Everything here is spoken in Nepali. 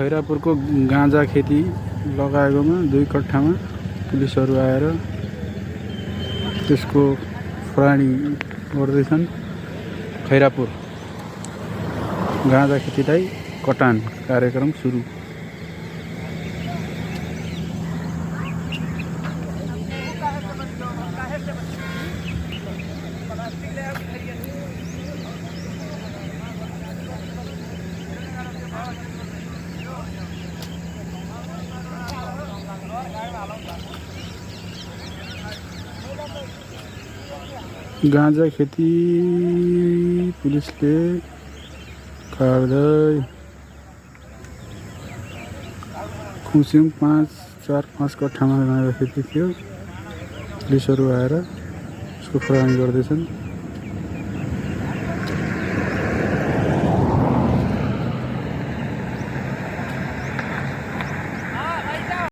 खैरापुरको गाँजा खेती लगाएकोमा 2 कट्ठामा पुलिसहरू आएर त्यसको प्रहरी गर्दैछन्। खैरापुर गाँजा खेतीलाई कटान कार्यक्रम सुरु। गाँजा खेती पुलिसले काट्दै खुसिङ 4-5 कट्ठामा गाँजा खेती थियो। पुलिसहरू आएर यसको प्रहरी गर्दैछन्।